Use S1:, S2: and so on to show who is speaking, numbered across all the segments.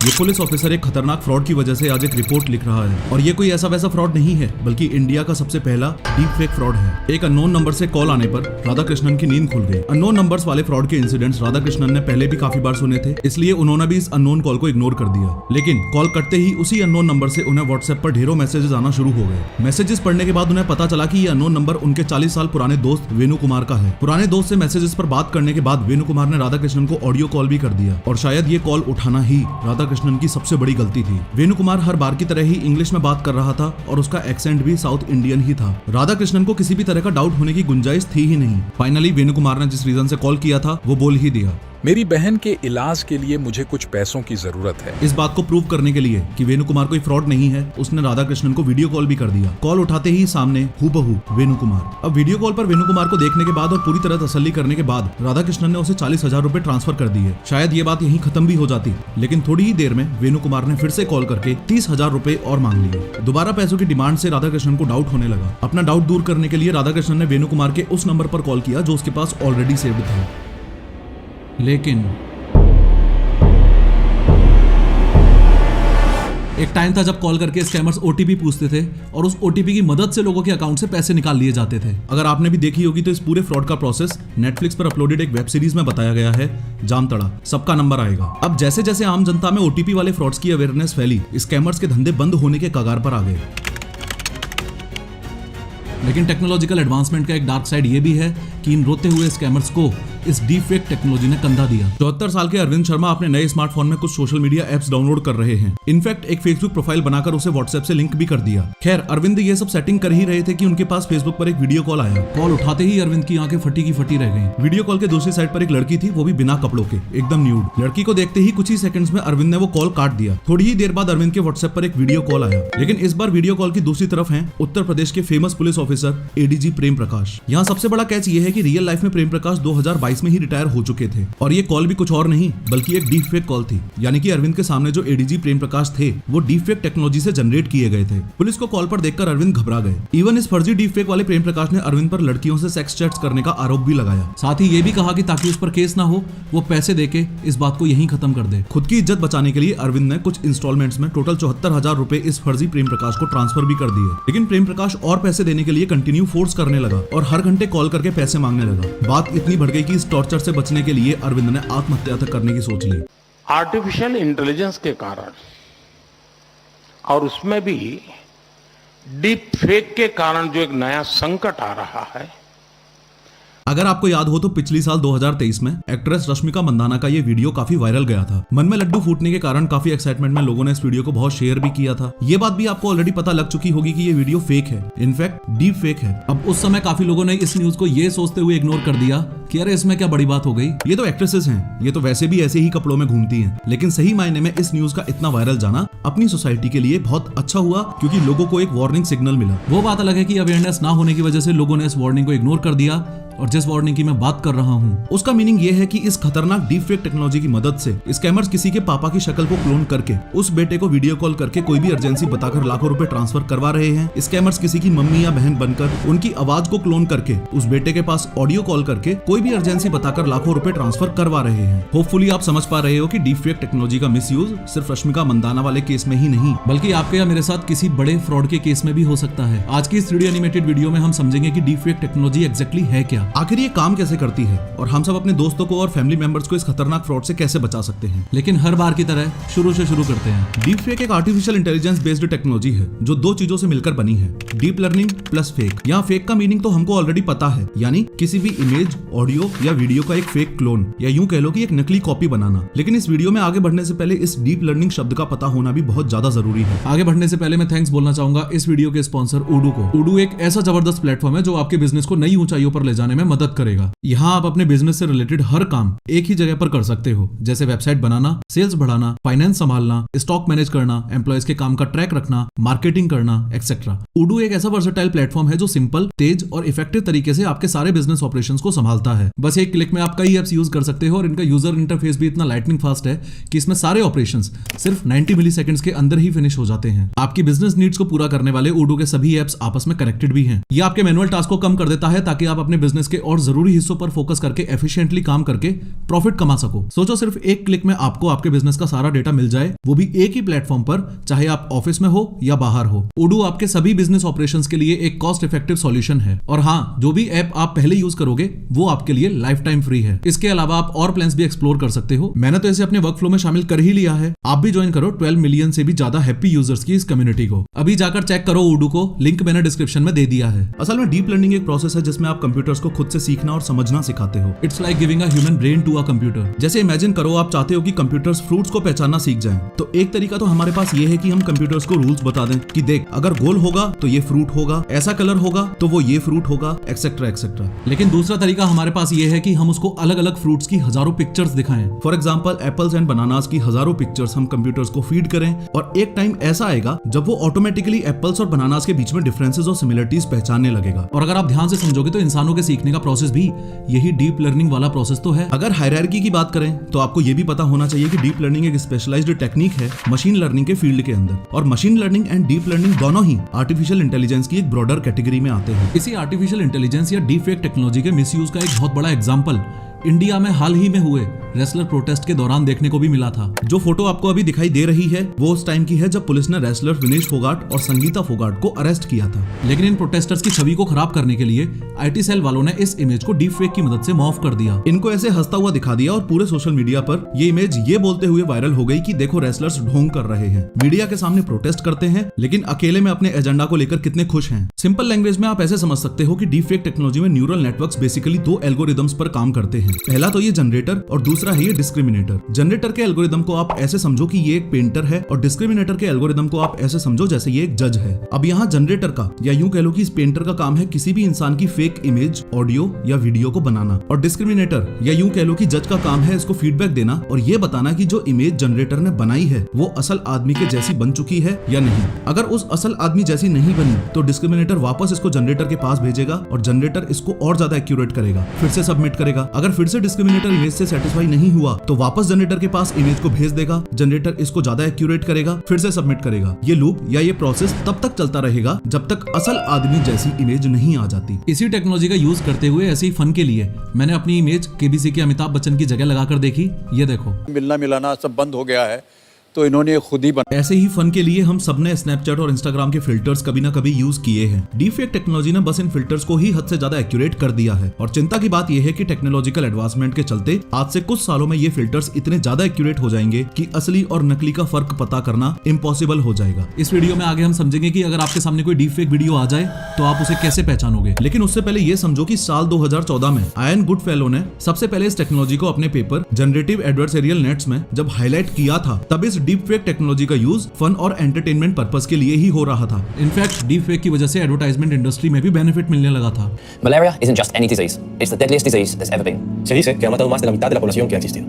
S1: ये police officer एक खतरनाक फ्रॉड की वजह से आज एक रिपोर्ट लिख रहा है और ये कोई ऐसा वैसा फ्रॉड नहीं है बल्कि इंडिया का सबसे पहला डीप फेक फ्रॉड है। एक अननोन नंबर से कॉल आने पर राधाकृष्णन की नींद खुल गई। अननोन नंबर्स वाले फ्रॉड के इंसिडेंट्स राधाकृष्णन ने पहले भी काफी बार सुने थे, इसलिए उन्होंने भी इस अननोन कॉल को इग्नोर कर दिया। लेकिन कॉल करते ही उसी अननोन नंबर से उन्हें व्हाट्सएप पर ढेरों मैसेजेस आना शुरू हो गए। मैसेजेस पढ़ने के बाद उन्हें पता चला कि ये अननोन नंबर उनके 40 साल पुराने दोस्त वेणु कुमार का है। पुराने दोस्त से मैसेजेस पर बात करने के बाद वेणु कुमार ने राधाकृष्णन को ऑडियो कॉल भी कर दिया और शायद ये कॉल उठाना ही राधाकृष्णन की सबसे बड़ी गलती थी। वेणु कुमार हर बार की तरह ही इंग्लिश में बात कर रहा था और उसका एक्सेंट भी साउथ इंडियन ही था। राधाकृष्णन को किसी भी तरह का डाउट होने की गुंजाइश थी ही नहीं। फाइनली वेणु कुमार ने जिस रीजन से कॉल किया था वो बोल ही दिया।
S2: मेरी बहन के इलाज के लिए मुझे कुछ पैसों की जरूरत है।
S1: इस बात को प्रूव करने के लिए कि वेणु कुमार कोई फ्रॉड नहीं है, उसने राधाकृष्णन को वीडियो कॉल भी कर दिया। कॉल उठाते ही सामने हूबहू वेणु कुमार। अब वीडियो कॉल पर वेणु कुमार को देखने के बाद और पूरी तरह तसल्ली करने के बाद राधाकृष्णन ने उसे 40,000 रुपए ट्रांसफर कर दिए। शायद ये बात यहीं खत्म भी हो जाती, लेकिन थोड़ी ही देर में वेणु कुमार ने फिर से कॉल करके 30,000 रुपए और मांग लिए। दोबारा पैसों की डिमांड से राधाकृष्णन को डाउट होने लगा। अपना डाउट दूर करने के लिए राधाकृष्णन ने वेणु कुमार के उस नंबर पर कॉल किया जो उसके पास ऑलरेडी सेव्ड था। लेकिन एक टाइम था जब कॉल करके स्कैमर्स ओटीपी पूछते थे और उस ओटीपी की मदद से लोगों के अकाउंट से पैसे निकाल लिए जाते थे। अगर आपने भी देखी होगी तो इस पूरे फ्रॉड का प्रोसेस नेटफ्लिक्स पर अपलोडेड एक वेब सीरीज में बताया गया है, जामतड़ा, सबका नंबर आएगा। अब जैसे जैसे आम जनता में ओटीपी वाले फ्रॉड्स की अवेयरनेस फैली, स्कैमर्स के धंधे बंद होने के कगार पर आ गए। लेकिन टेक्नोलॉजिकल एडवांसमेंट का एक डार्क साइड ये भी है कि इन रोते हुए स्कैमर्स को इस डीप फेक टेक्नोलॉजी ने कंधा दिया। 74 साल के अरविंद शर्मा अपने नए स्मार्टफोन में कुछ सोशल मीडिया एप्स डाउनलोड कर रहे हैं। इनफैक्ट एक फेसबुक प्रोफाइल बनाकर उसे व्हाट्सएप से लिंक भी कर दिया। खैर, अरविंद ये सब सेटिंग कर ही रहे थे कि उनके पास फेसबुक पर एक वीडियो कॉल आया। कॉल उठाते ही अरविंद की आंखें फटी की फटी रह गई। वीडियो कॉल के दूसरी साइड पर एक लड़की थी, वो भी बिना कपड़ों के, एकदम न्यूड। लड़की को देखते ही कुछ ही सेकंड्स में अरविंद ने वो कॉल काट दिया। थोड़ी ही देर बाद अरविंद के व्हाट्सएप पर एक वीडियो कॉल आया, लेकिन इस बार वीडियो कॉल की दूसरी तरफ है उत्तर प्रदेश के famous police officer ADG Prem Prakash. यहाँ सबसे बड़ा कैच ये है कि रियल लाइफ में प्रेम प्रकाश 2022 में ही रिटायर हो चुके थे और ये कॉल भी कुछ और नहीं बल्कि एक डीप फेक कॉल थी। यानी कि अरविंद के सामने जो एडीजी प्रेम प्रकाश थे वो डीप फेक टेक्नोलॉजी से जनरेट किए गए थे। पुलिस को कॉल पर देखकर अरविंद घबरा गए। इवन इस फर्जी डीप फेक वाले प्रेम प्रकाश ने अरविंद पर लड़कियों से सेक्स चैट्स करने का आरोप भी लगाया। साथ ही ये भी कहा कि ताकि उस पर केस ना हो वो पैसे देके इस बात को यहीं खत्म कर दे। खुद की इज्जत बचाने के लिए अरविंद ने कुछ इंस्टॉलमेंट्स में टोटल 74,000 रुपए इस फर्जी प्रेम प्रकाश को ट्रांसफर भी कर दिए। लेकिन प्रेम प्रकाश और पैसे देने के लिए कंटिन्यू फोर्स करने लगा और हर घंटे कॉल करके पैसे मांगने लगा। बात इतनी बढ़ गई कि इस टॉर्चर से बचने के लिए अरविंद ने आत्महत्या तक करने की सोच ली।
S3: आर्टिफिशियल इंटेलिजेंस के कारण और उसमें भी डीप फेक के कारण जो एक नया संकट आ रहा है।
S1: अगर आपको याद हो तो पिछली साल 2023 में एक्ट्रेस रश्मिका मंदाना का ये वीडियो काफी वायरल गया था। मन में लड्डू फूटने के कारण काफी एक्साइटमेंट में लोगों ने इस वीडियो को बहुत शेयर भी किया था। ये बात भी आपको ऑलरेडी पता लग चुकी होगी कि ये वीडियो फेक है, इनफैक्ट डीप फेक है। अब उस समय काफी लोगों ने इस न्यूज को ये सोचते हुए इग्नोर कर दिया कि अरे इसमें क्या बड़ी बात हो गई, ये तो एक्ट्रेसेस हैं, ये तो वैसे भी ऐसे ही कपड़ों में घूमती हैं। लेकिन सही मायने में इस न्यूज का इतना वायरल जाना अपनी सोसाइटी के लिए बहुत अच्छा हुआ क्योंकि लोगों को एक वार्निंग सिग्नल मिला। वो बात अलग है कि अवेयरनेस ना होने की वजह से लोगों ने इस वार्निंग को इग्नोर कर दिया और जिस वार्निंग की मैं बात कर रहा हूँ उसका मीनिंग ये है कि इस खतरनाक डीप फेक टेक्नोलॉजी की मदद से स्कैमर्स किसी के पापा की शक्ल को क्लोन करके उस बेटे को वीडियो कॉल करके कोई भी अर्जेंसी बताकर लाखों रुपए ट्रांसफर करवा रहे हैं। स्कैमर्स किसी की मम्मी या बहन बनकर उनकी आवाज को क्लोन करके उस बेटे के पास ऑडियो कॉल करके कोई भी अर्जेंसी बताकर लाखों रुपए ट्रांसफर करवा रहे हैं। होपफुली आप समझ पा रहे हो कि डीप फेक टेक्नोलॉजी का मिसयूज सिर्फ रश्मिका मंदाना वाले केस में ही नहीं बल्कि आपके या मेरे साथ किसी बड़े फ्रॉड के केस में भी हो सकता है। आज की इस 3D एनिमेटेड वीडियो में हम समझेंगे कि डीप फेक टेक्नोलॉजी एग्जैक्टली है क्या, आखिर ये काम कैसे करती है और हम सब अपने दोस्तों को और फैमिली मेंबर्स को इस खतरनाक फ्रॉड से कैसे बचा सकते हैं। लेकिन हर बार की तरह शुरू से शुरू करते हैं। डीप फेक एक आर्टिफिशियल इंटेलिजेंस बेस्ड टेक्नोलॉजी है जो दो चीजों से मिलकर बनी है, डीप लर्निंग प्लस फेक। यहाँ फेक का मीनिंग तो हमको ऑलरेडी पता है, यानी किसी भी इमेज, ऑडियो या वीडियो का एक फेक क्लोन या यूं कह लो कि एक नकली कॉपी बनाना। लेकिन इस वीडियो में आगे बढ़ने से पहले इस डीप लर्निंग शब्द का पता होना भी बहुत ज्यादा जरूरी है। आगे बढ़ने से पहले मैं थैंक्स बोलना चाहूंगा इस वीडियो के स्पॉन्सर उडू को। उडू एक ऐसा जबरदस्त प्लेटफॉर्म है जो आपके बिजनेस को नई ऊंचाइयों पर ले जाने में मदद करेगा। यहाँ आप अपने बिजनेस से रिलेटेड हर काम एक ही जगह पर कर सकते हो, जैसे वेबसाइट बनाना, सेल्स बढ़ाना, फाइनेंस संभालना, स्टॉक मैनेज करना, एम्प्लॉयज के काम का ट्रैक रखना, मार्केटिंग करना एक्सेट्रा। उडू एक ऐसा वर्सेटाइल प्लेटफॉर्म है जो सिंपल, तेज और इफेक्टिव तरीके से आपके सारे बिजनेस ऑपरेशंस को संभालता है। बस एक क्लिक में आप कई एप्स यूज कर सकते हो और इनका यूजर इंटरफेस भी इतना लाइटनिंग फास्ट है कि इसमें सारे ऑपरेशंस सिर्फ 90 मिलीसेकंड्स के अंदर ही फिनिश हो जाते हैं। आपकी बिजनेस नीड्स को पूरा करने वाले उडू के सभी एप्स आपस में कनेक्टेड भी हैं। ये आपके मैनुअल टास्क को कम कर देता है ताकि आप अपने बिजनेस बिजनेस के और जरूरी हिस्सों पर फोकस करके एफिशिएंटली काम करके प्रॉफिट कमा सको। सोचो सिर्फ एक क्लिक में आपको आपके बिजनेस का सारा डेटा मिल जाए, वो भी एक ही प्लेटफॉर्म पर, चाहे आप ऑफिस में हो या बाहर हो। ओडू आपके सभी बिजनेस ऑपरेशंस के लिए एक कॉस्ट इफेक्टिव सॉल्यूशन है। और हाँ, जो भी ऐप आप पहले यूज करोगे वो आपके लिए लाइफ टाइम फ्री है। इसके अलावा आप और प्लान्स भी एक्सप्लोर कर सकते हो। मैंने तो इसे अपने वर्क फ्लो में शामिल कर ही लिया है। आप भी ज्वाइन करो 12 मिलियन से भी ज्यादा हैप्पी यूजर्स की इस कम्युनिटी को। अभी जाकर चेक करो ओडू को, लिंक मैंने डिस्क्रिप्शन में दे दिया है। असल में डीप लर्निंग एक प्रोसेस है जिसमें आप कंप्यूटर्स को खुद से सीखना और समझना सिखाते हो। It's like giving a human brain to a computer. जैसे इमेजिन करो आप चाहते हो कि कंप्यूटर्स फ्रूट्स को पहचानना सीख जाएं, तो एक तरीका तो हमारे पास ये है कि हम कंप्यूटर्स को रूल्स बता दें कि देख, अगर गोल होगा तो ये फ्रूट होगा, ऐसा कलर होगा तो वो ये फ्रूट होगा, एक्सेट्रा एक्सेट्रा। लेकिन दूसरा तरीका हमारे पास ये है कि हम उसको अलग अलग फ्रूट्स की हजारों पिक्चर्स दिखाएं। For example apples and bananas की हजारों पिक्चर्स हम कंप्यूटर्स को फीड करें, और एक टाइम ऐसा आएगा जब वो ऑटोमेटिकली एप्पल्स और बनानास के बीच में डिफरेंसेस और सिमिलरिटीज पहचानने लगेगा। और अगर आप ध्यान से समझोगे तो इंसानों के सीखने का प्रोसेस भी यही डीप लर्निंग वाला प्रोसेस तो है। अगर हायरार्की की बात करें तो आपको ये भी पता होना चाहिए कि डीप लर्निंग एक स्पेशलाइज्ड टेक्निक है मशीन लर्निंग के फील्ड के अंदर, और machine learning and deep learning दोनों ही आर्टिफिशियल इंटेलिजेंस की एक ब्रॉडर कैटेगरी में आते हैं। इसी आर्टिफिशियल इंटेलिजेंस या डीप फेक टेक्नोलॉजी के मिसयूज का एक बहुत बड़ा एग्जांपल इंडिया में हाल ही में हुए रेसलर प्रोटेस्ट के दौरान देखने को भी मिला था। जो फोटो आपको अभी दिखाई दे रही है वो उस टाइम की है जब पुलिस ने रेसलर विनेश फोगाट और संगीता फोगाट को अरेस्ट किया था। लेकिन इन प्रोटेस्टर्स की छवि को खराब करने के लिए आईटी सेल वालों ने इस इमेज को डीप फेक की मदद से मॉर्फ कर दिया। इनको ऐसे हंसता हुआ दिखा दिया और पूरे सोशल मीडिया पर ये इमेज ये बोलते हुए वायरल हो गई कि देखो रेसलर्स ढोंग कर रहे हैं, मीडिया के सामने प्रोटेस्ट करते हैं, लेकिन अकेले में अपने एजेंडा को लेकर कितने खुश हैं। सिंपल लैंग्वेज में आप ऐसे समझ सकते हो कि डीप फेक टेक्नोलॉजी में न्यूरल नेटवर्क्स बेसिकली दो एल्गोरिदम्स पर काम करते हैं। पहला तो ये जनरेटर और दूसरा है ये डिस्क्रिमिनेटर। जनरेटर के एल्गोरिदम को आप ऐसे समझो कि ये एक पेंटर है, और डिस्क्रिमिनेटर के एल्गोरिदम को आप ऐसे समझो जैसे ये एक जज है। अब यहाँ जनरेटर का या यूं कह लो कि इस पेंटर का काम है किसी भी इंसान की फेक इमेज, ऑडियो या वीडियो को बनाना, और डिस्क्रिमिनेटर या यूं कह लो कि जज का काम है इसको फीडबैक देना और ये बताना कि जो इमेज जनरेटर ने बनाई है वो असल आदमी के जैसी बन चुकी है या नहीं। अगर उस असल आदमी जैसी नहीं बनी तो डिस्क्रिमिनेटर वापस इसको जनरेटर के पास भेजेगा और जनरेटर इसको और ज्यादा एक्यूरेट करेगा, फिर से सबमिट करेगा। अगर फिर से डिस्क्रिमिनेटर इमेज से सेटिस्फाई नहीं हुआ तो वापस जनरेटर के पास इमेज को भेज देगा, जनरेटर इसको ज्यादा एक्यूरेट करेगा, फिर से सबमिट करेगा। ये लूप या ये प्रोसेस तब तक चलता रहेगा जब तक असल आदमी जैसी इमेज नहीं आ जाती। इसी टेक्नोलॉजी का यूज करते हुए ऐसे ही फन के लिए मैंने अपनी इमेज केबीसी के अमिताभ बच्चन की जगह लगाकर देखी। ये देखो,
S4: मिलना मिलाना सब बंद हो गया है तो इन्होंने खुद ही
S1: ऐसे ही फन के लिए हम सबने स्नैपचैट और इंस्टाग्राम के फिल्टर्स कभी ना कभी यूज किए हैं। डीप फेक टेक्नोलॉजी ने बस इन फिल्टर्स को ही हद से ज्यादा एक्यूरेट कर दिया है, और चिंता की बात यह है कि टेक्नोलॉजिकल एडवांसमेंट के चलते आज से कुछ सालों में ये फिल्टर्स इतने ज्यादा एक्यूरेट हो जाएंगे कि असली और नकली का फर्क पता करना इम्पॉसिबल हो जाएगा। इस वीडियो में आगे हम समझेंगे कि अगर आपके सामने कोई डीप फेक वीडियो आ जाए तो आप उसे कैसे पहचानोगे। लेकिन उससे पहले ये समझो कि साल 2014 में आयन गुडफेलो ने सबसे पहले इस टेक्नोलॉजी को अपने पेपर जनरेटिव एडवर्सरियल नेट्स में जब हाईलाइट किया था, तब इस डीप फेक टेक्नोलॉजी का यूज फन और एंटरटेनमेंट पर्पस के लिए ही हो रहा था। इनफैक्ट डीप फेक की वजह से एडवर्टाइजमेंट इंडस्ट्री में भी बेनिफिट मिलने लगा था।
S5: Malaria isn't just any disease, it's the deadliest disease there's ever been.
S6: Se dice que ha matado más de la mitad de la población que ha existido.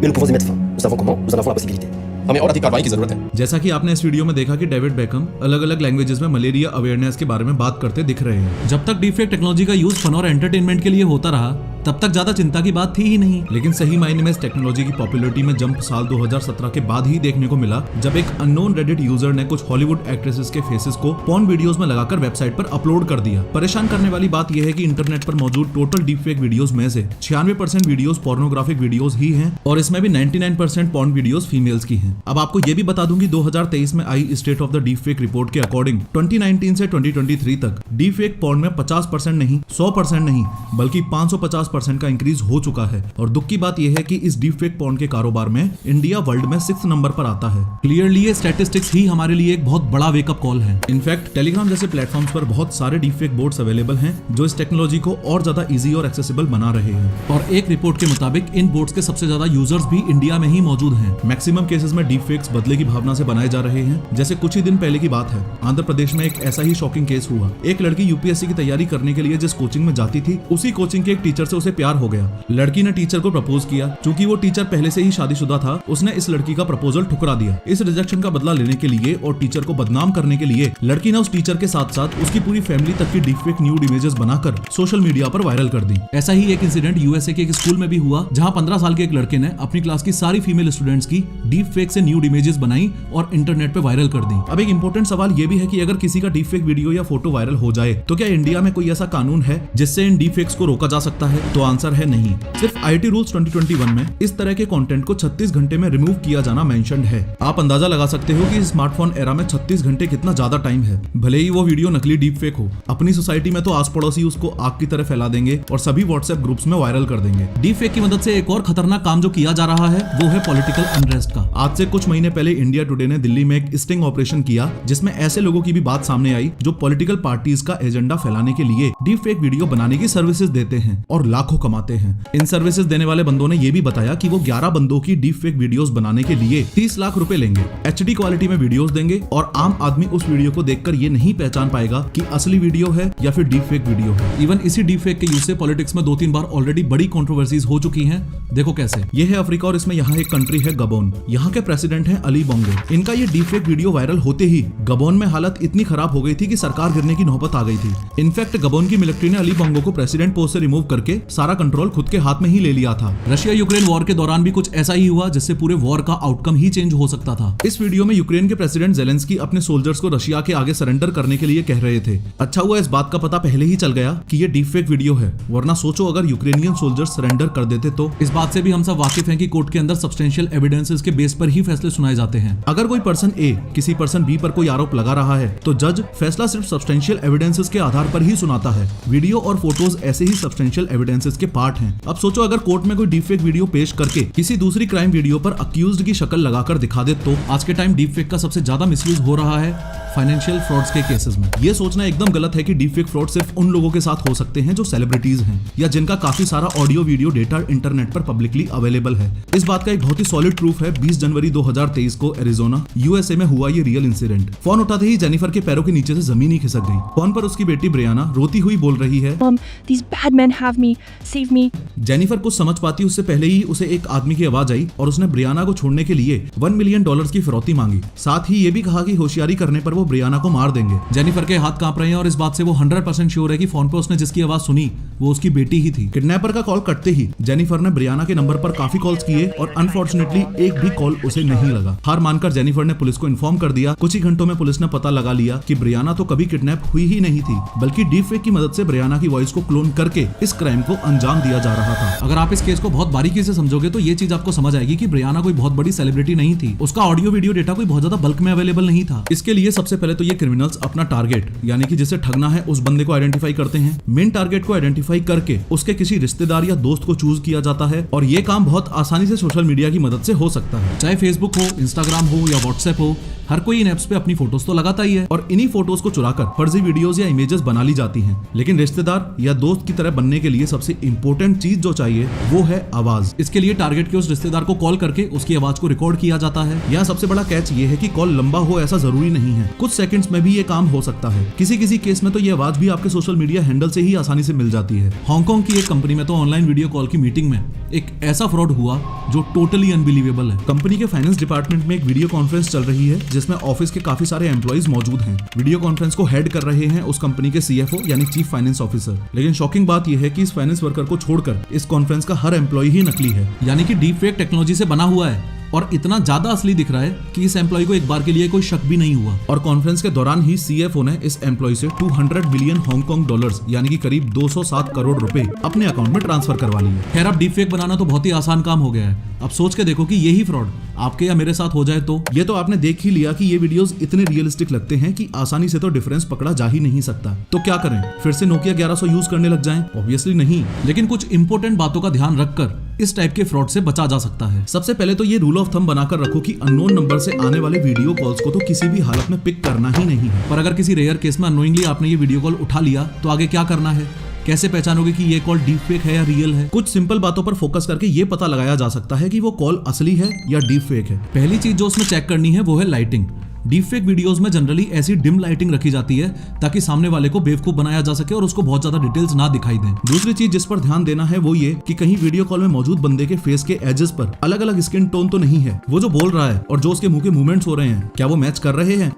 S5: Mais nous pouvons y mettre fin. Nous savons comment, nous en avons la possibilité.
S6: हमें और अधिक कार्रवाई की जरूरत है.
S1: जैसा कि आपने इस वीडियो में देखा कि डेविड बेकम अलग अलग लैंग्वेजेस में मलेरिया अवेयरनेस के बारे में बात करते दिख रहे हैं। जब तक डीपफेक टेक्नोलॉजी का यूज फन और एंटरटेनमेंट के लिए होता रहा तब तक ज्यादा चिंता की बात थी ही नहीं। लेकिन सही मायने में इस टेक्नोलॉजी की पॉपुलैरिटी में जंप साल 2017 के बाद ही देखने को मिला, जब एक अननोन रेडिट यूजर ने कुछ हॉलीवुड एक्ट्रेसेस के फेसेस को पॉर्न वीडियोस में लगाकर वेबसाइट पर अपलोड कर दिया। परेशान करने वाली बात यह है कि इंटरनेट पर मौजूद टोटल डीपफेक वीडियोस में से 96% वीडियोस पोर्नोग्राफिक वीडियोस ही हैं, और इसमें भी 99% पॉर्न वीडियोस फीमेल्स की हैं। अब आपको ये भी बता दूं कि 2023 में I state of the deepfake report के अकॉर्डिंग 2019 से 2023 तक डीपफेक पॉर्न में 50% नहीं, 100% नहीं, बल्कि 550% का इंक्रीज हो चुका है। और दुख की बात यह है कि इस डीपफेक पॉर्न के कारोबार में इंडिया वर्ल्ड में 6th नंबर पर आता है। क्लियरली ये स्टैटिस्टिक्स ही हमारे लिए एक बहुत बड़ा वेकअप कॉल है। इनफैक्ट टेलीग्राम जैसे प्लेटफॉर्म्स पर बहुत सारे डीपफेक बोर्ड्स अवेलेबल हैं जो इस टेक्नोलॉजी को और ज्यादा इजी और एक्सेसिबल बना रहे हैं। और एक रिपोर्ट के मुताबिक इन बोर्ड्स के सबसे ज्यादा यूजर्स भी इंडिया में ही मौजूद हैं। मैक्सिमम केसेस में डीपफेक्स बदले की भावना से बनाए जा रहे हैं। जैसे कुछ ही दिन पहले की बात है, आंध्र प्रदेश में एक ऐसा ही शॉकिंग केस हुआ। एक लड़की यूपीएससी की तैयारी करने के लिए जिस कोचिंग में जाती थी, उसी कोचिंग के एक टीचर से उसे प्यार हो गया। लड़की ने टीचर को प्रपोज किया। चूंकि वो टीचर पहले से ही शादीशुदा था, उसने इस लड़की का प्रपोजल ठुकरा दिया। इस रिजेक्शन का बदला लेने के लिए और टीचर को बदनाम करने के लिए लड़की ने उस टीचर के साथ साथ उसकी पूरी फैमिली तक की डीपफेक न्यूड इमेजेस बनाकर सोशल मीडिया पर वायरल कर दी। ऐसा ही एक इंसिडेंट यूएसए के एक स्कूल में भी हुआ, जहां 15 साल के एक लड़के ने अपनी क्लास की सारी फीमेल स्टूडेंट्स की डीपफेक से न्यूड इमेजेस बनाई और इंटरनेट पे वायरल कर दी। अब एक इंपॉर्टेंट सवाल ये भी है कि अगर किसी का डीपफेक वीडियो या फोटो वायरल हो जाए तो क्या इंडिया में कोई ऐसा कानून है जिससे इन डीपफेक्स को रोका जा सकता है? तो आंसर है नहीं। सिर्फ आईटी रूल्स 2021 में इस तरह के कंटेंट को 36 घंटे में रिमूव किया जाना मेंशन्ड है। आप अंदाजा लगा सकते हो कि स्मार्टफोन एरा में 36 घंटे कितना ज्यादा टाइम है। भले ही वो वीडियो नकली डीपफेक हो, अपनी सोसाइटी में तो आस पड़ोसी उसको आग की तरह फैला देंगे और सभी व्हाट्सएप ग्रुप्स में वायरल कर देंगे। डीपफेक की मदद से एक और खतरनाक काम जो किया जा रहा है वो है पॉलिटिकल अनरेस्ट का। आज से कुछ महीने पहले इंडिया टुडे ने दिल्ली में एक स्टिंग ऑपरेशन किया, जिसमें ऐसे लोगों की भी बात सामने आई जो पॉलिटिकल पार्टीज का एजेंडा फैलाने के लिए डीपफेक वीडियो बनाने की सर्विसेज देते हैं और लाखों कमाते हैं। इन सर्विसेज देने वाले बंदों ने ये भी बताया कि वो 11 बंदों की डीपफेक वीडियोस बनाने के लिए 30 लाख रुपए लेंगे, एचडी क्वालिटी में वीडियोस देंगे और आम आदमी उस वीडियो को देखकर ये नहीं पहचान पाएगा कि असली वीडियो है या फिर डीपफेक वीडियो है। इवन इसी डीपफेक के यूज से पॉलिटिक्स में 2-3 बार ऑलरेडी बड़ी कंट्रोवर्सीज हो चुकी हैं। देखो कैसे। ये है अफ्रीका और इसमें यहाँ एक कंट्री है गबोन। यहाँ के प्रेसिडेंट हैं अली बोंगो। इनका ये डीपफेक वीडियो वायरल होते ही गबोन में हालत इतनी खराब हो गई थी कि सरकार गिरने की नौबत आ गई थी। इनफैक्ट गबोन की मिलिट्री ने अली बोंगो को प्रेसिडेंट पोस्ट से रिमूव करके सारा कंट्रोल खुद के हाथ में ही ले लिया था। रशिया यूक्रेन वॉर के दौरान भी कुछ ऐसा ही हुआ, जिससे पूरे वॉर का आउटकम ही चेंज हो सकता था। इस वीडियो में यूक्रेन के प्रेसिडेंट जेलेंस्की अपने सोल्जर्स को रशिया के आगे सरेंडर करने के लिए कह रहे थे। अच्छा हुआ इस बात का पता पहले ही चल गया कि ये डीपफेक वीडियो है, वरना सोचो अगर यूक्रेनियन सोल्जर्स सरेंडर कर देते तो। इस बात से भी हम सब वाकिफ हैं कि कोर्ट के अंदर सब्सटेंशियल एविडेंसेस के बेस पर ही फैसले सुनाए जाते हैं। अगर कोई पर्सन ए किसी पर्सन बी पर कोई आरोप लगा रहा है तो जज फैसला सिर्फ सब्सटेंशियल एविडेंसेस के आधार पर ही सुनाता है। वीडियो और फोटोज ऐसे ही सब्सटेंशियल एविडेंसेस के पार्ट हैं। अब सोचो अगर कोर्ट में कोई डीपफेक वीडियो पेश करके किसी दूसरी क्राइम वीडियो पर अक्यूज्ड की शक्ल लगाकर दिखा दे तो। आज के टाइम डीपफेक का सबसे ज्यादा मिसयूज हो रहा है फाइनेंशियल फ्रॉड्स के केसेस में। ये सोचना एकदम गलत है कि डीपफेक फ्रॉड सिर्फ उन लोगों के साथ हो सकते हैं जो सेलिब्रिटीज हैं या जिनका काफी सारा ऑडियो वीडियो डेटा इंटरनेट पर पब्लिकली अवेलेबल है। इस बात का एक बहुत ही सॉलिड प्रूफ है 20 जनवरी 2023 को एरिजोना यूएसए में हुआ ये रियल इंसिडेंट। फोन उठाते ही जेनिफर के पैरों के नीचे से जमीन ही खिसक गई। फोन पर उसकी बेटी ब्रियाना रोती हुई बोल रही है,
S7: Mom, these bad men have me. Save me.
S1: Jennifer कुछ समझ पाती उससे पहले ही उसे एक आदमी की आवाज आई और उसने ब्रियाना को छोड़ने के लिए $1 मिलियन की फिरौती मांगी। साथ ही ये भी कहा कि होशियारी करने पर वो ब्रियाना को मार देंगे। जेनिफर के हाथ कांप रहे हैं और इस बात से वो 100% श्योर है कि फोन पर उसने जिसकी आवाज सुनी वो उसकी बेटी ही थी। किडनैपर का कॉल कटते ही जेनिफर ने ब्रियाना के नंबर पर काफी कॉल्स किए और अनफॉर्चुनेटली एक भी कॉल उसे नहीं लगा। हार मानकर जेनिफर ने पुलिस को इन्फॉर्म कर दिया। कुछ ही घंटों में पुलिस ने पता लगा लिया कि ब्रियाना तो कभी किडनैप हुई ही नहीं थी, बल्कि डीपफेक की मदद से ब्रियाना की वॉइस को क्लोन करके इस क्राइम को अंजाम दिया जा रहा था। अगर आप इस केस को बहुत बारीकी से समझोगे तो ये चीज आपको समझ आएगी कि ब्रियाना कोई बहुत बड़ी सेलिब्रिटी नहीं थी। उसका ऑडियो वीडियो डेटा कोई बहुत ज्यादा बल्क में अवेलेबल नहीं था। इसके लिए सबसे पहले तो ये क्रिमिनल्स अपना टारगेट यानी कि जिसे ठगना है उस बंदे को आइडेंटिफाई करते हैं। मेन टारगेट को आइडेंटिफाई करके उसके किसी रिश्तेदार या दोस्त को चूज किया जाता है और ये काम बहुत आसानी से सोशल मीडिया की मदद से हो सकता है। चाहे फेसबुक हो, इंस्टाग्राम हो या व्हाट्सएप हो, हर कोई इन एप्स पे अपनी फोटोज तो लगाता ही है और इन्हीं फोटोज को चुराकर फर्जी वीडियोस या इमेजेस बना ली जाती हैं। लेकिन रिश्तेदार या दोस्त की तरह बनने के लिए सबसे इंपॉर्टेंट चीज जो चाहिए वो है आवाज। इसके लिए टारगेट के उस रिश्तेदार को कॉल करके उसकी आवाज को रिकॉर्ड किया जाता है। यहाँ सबसे बड़ा कैच ये है कि कॉल लंबा हो ऐसा जरूरी नहीं है, कुछ सेकंड्स में भी ये काम हो सकता है। किसी केस में तो ये आवाज भी आपके सोशल मीडिया हैंडल से ही आसानी से मिल जाती है। हांगकांग की एक कंपनी में तो ऑनलाइन वीडियो कॉल की मीटिंग में एक ऐसा फ्रॉड हुआ जो टोटली अनबिलीवेबल है। कंपनी के फाइनेंस डिपार्टमेंट में एक वीडियो कॉन्फ्रेंस चल रही है जिसमें ऑफिस के काफी सारे एम्प्लॉइज मौजूद हैं। वीडियो कॉन्फ्रेंस को हेड कर रहे हैं उस कंपनी के सीएफओ यानी चीफ फाइनेंस ऑफिसर। लेकिन शॉकिंग बात यह है कि इस फाइनेंस वर्कर को छोड़कर इस कॉन्फ्रेंस का हर एम्प्लॉय ही नकली है, यानी कि डीपफेक टेक्नोलॉजी से बना हुआ है और इतना ज्यादा असली दिख रहा है कि इस एम्प्लॉय को एक बार के लिए कोई शक भी नहीं हुआ। और कॉन्फ्रेंस के दौरान ही सीएफओ ने इस एम्प्लॉय से 200 मिलियन हांगकांग डॉलर्स यानी कि करीब 207 करोड़ रुपए अपने अकाउंट में ट्रांसफर करवा लिए। खैर अब डीपफेक बनाना तो बहुत ही आसान काम हो गया है। अब सोच के देखो कि यही फ्रॉड आपके या मेरे साथ हो जाए तो। ये तो आपने देख ही लिया कि ये वीडियोस इतने रियलिस्टिक लगते हैं कि आसानी से तो डिफरेंस पकड़ा जा ही नहीं सकता। तो क्या करें, फिर से नोकिया 1100 यूज करने लग जाएं? ऑब्वियसली नहीं, लेकिन कुछ इंपॉर्टेंट बातों का ध्यान रखकर इस टाइप के फ्रॉड से बचा जा सकता है। सबसे पहले तो ये रूल ऑफ थंब बनाकर रखो कि अननोन नंबर से आने वाले वीडियो कॉल्स को तो किसी भी हालत में पिक करना ही नहीं है। पर अगर किसी रेयर केस में अननोइंगली आपने ये वीडियो कॉल उठा लिया तो आगे क्या करना है? कैसे पहचानोगे कि ये कॉल डीपफेक है या रियल है? कुछ सिंपल बातों पर फोकस करके ये पता लगाया जा सकता है कि वो कॉल असली है या डीपफेक है। पहली चीज जो उसमें चेक करनी है वो है लाइटिंग। डीप फेक वीडियोस में जनरली ऐसी डिम लाइटिंग रखी जाती है ताकि सामने वाले को बेवकूफ बनाया जा सके और उसको बहुत ज्यादा डिटेल्स ना दिखाई दें। दूसरी चीज जिस पर ध्यान देना है वो ये कि कहीं वीडियो कॉल में मौजूद बंदे के फेस के एजेस पर अलग अलग स्किन टोन तो नहीं है। वो जो बोल रहा है और जो उसके मुंह के मूवमेंट्स हो रहे हैं, क्या वो मैच कर रहे हैं?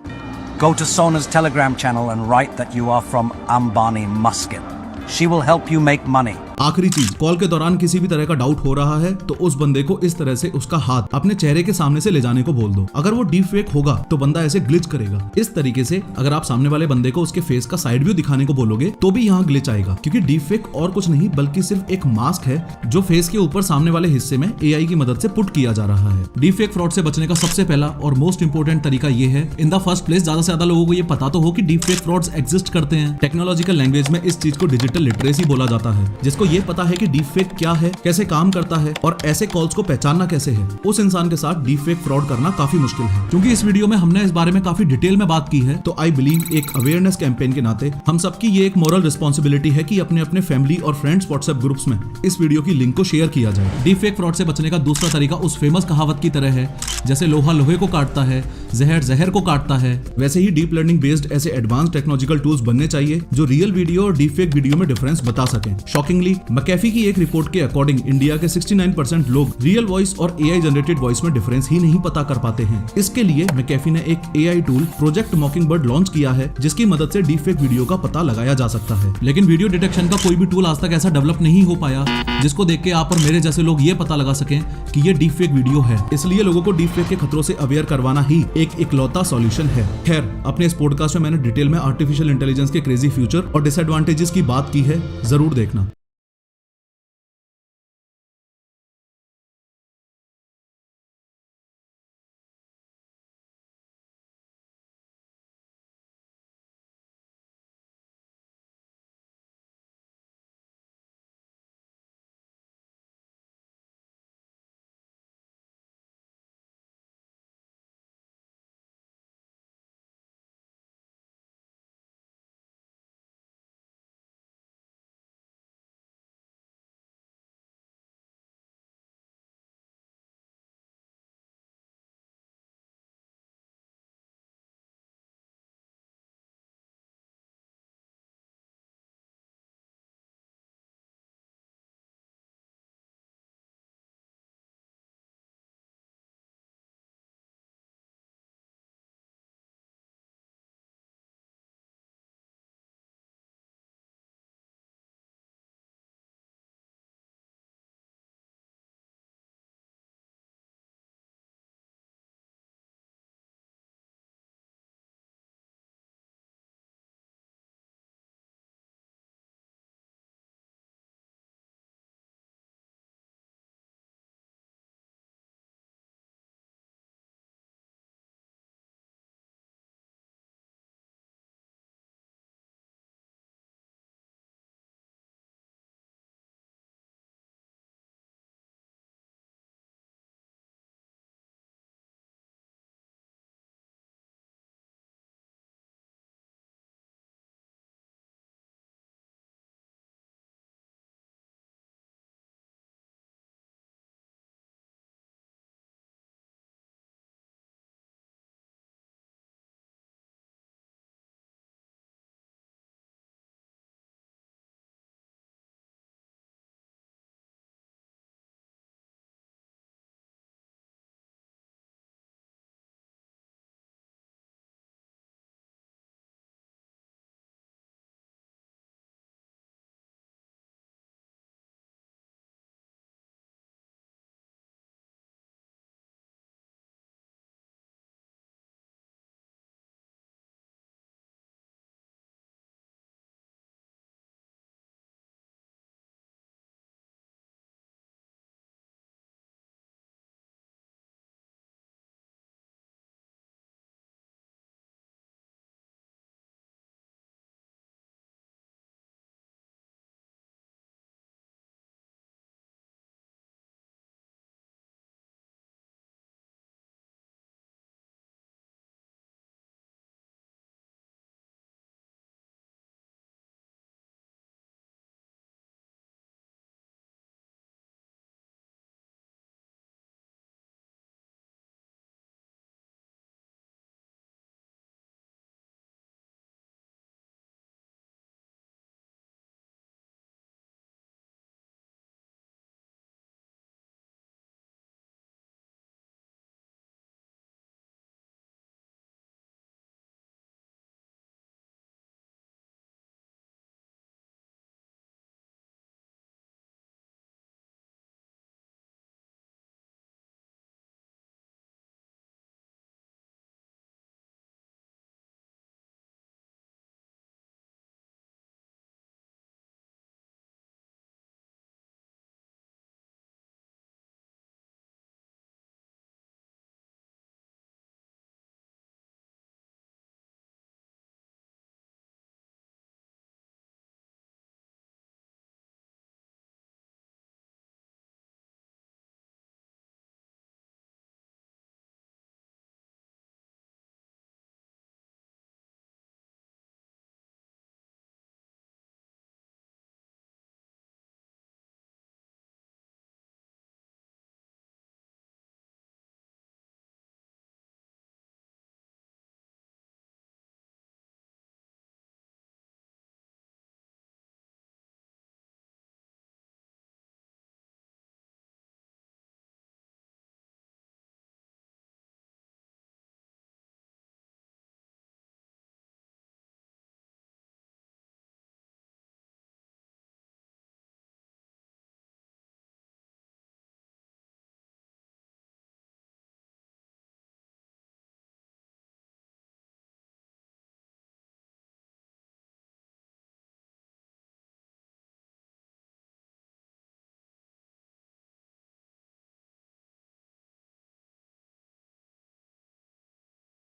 S8: Go to Sona's Telegram channel and write that you are from Ambani Muscat. She will help you make money.
S1: आखिरी चीज, कॉल के दौरान किसी भी तरह का डाउट हो रहा है तो उस बंदे को इस तरह से उसका हाथ अपने चेहरे के सामने से ले जाने को बोल दो। अगर वो डीप फेक होगा तो बंदा ऐसे ग्लिच करेगा। इस तरीके से अगर आप सामने वाले बंदे को उसके फेस का साइड व्यू दिखाने को बोलोगे तो भी यहाँ ग्लिच आएगा, क्योंकि डीप फेक और कुछ नहीं बल्कि सिर्फ एक मास्क है जो फेस के ऊपर सामने वाले हिस्से में एआई की मदद से पुट किया जा रहा है। डीप फेक फ्रॉड से बचने का सबसे पहला और मोस्ट इंपोर्टेंट तरीका ये है, इन द फर्स्ट प्लेस ज्यादा से ज्यादा लोगों को ये पता तो हो कि डीप फेक फ्रॉड्स एग्जिस्ट करते हैं। टेक्नोलॉजिकल लैंग्वेज में इस चीज को डिजिटल लिटरेसी बोला जाता है। जिसको ये पता है कि डीप फेक क्या है, कैसे काम करता है और ऐसे कॉल्स को पहचानना कैसे है, उस इंसान के साथ डीप फेक फ्रॉड करना काफी मुश्किल है। क्योंकि इस वीडियो में हमने इस बारे में काफी डिटेल में बात की है, तो आई बिलीव एक अवेयरनेस कैंपेन के नाते हम सबकी ये एक मॉरल रिस्पॉन्सिबिलिटी है कि अपने अपने फैमिली और फ्रेंड्स व्हाट्सएप ग्रुप्स में इस वीडियो की लिंक को शेयर किया जाए। डीप फेक फ्रॉड से बचने का दूसरा तरीका उस फेमस कहावत की तरह है, जैसे लोहा लोहे को काटता है, जहर जहर को काटता है, वैसे ही डीप लर्निंग बेस्ड ऐसे एडवांस टेक्नोलॉजिकल टूल्स बनने चाहिए जो रियल वीडियो और डीप फेक वीडियो में डिफरेंस बता सकें। शॉकिंगली मैकेफी की एक रिपोर्ट के अकॉर्डिंग इंडिया के 69% लोग रियल वॉइस और एआई जनरेटेड वॉइस में डिफरेंस ही नहीं पता कर पाते हैं। इसके लिए मैकेफी ने एक AI tool project mockingbird launch किया है, जिसकी मदद से डीप फेक वीडियो का पता लगाया जा सकता है। लेकिन वीडियो डिटेक्शन का कोई भी टूल आज तक ऐसा डेवलप नहीं हो पाया जिसको देख के आप और मेरे जैसे लोग ये पता लगा सकें कि ये डीप फेक वीडियो है। इसलिए लोगों को डीप फेक के खतरों से अवेयर करवाना ही एक इकलौता सॉल्यूशन है। खैर, अपने इस पॉडकास्ट में मैंने डिटेल में आर्टिफिशियल इंटेलिजेंस के क्रेजी फ्यूचर और डिसएडवांटेजेस की बात की है, जरूर देखना।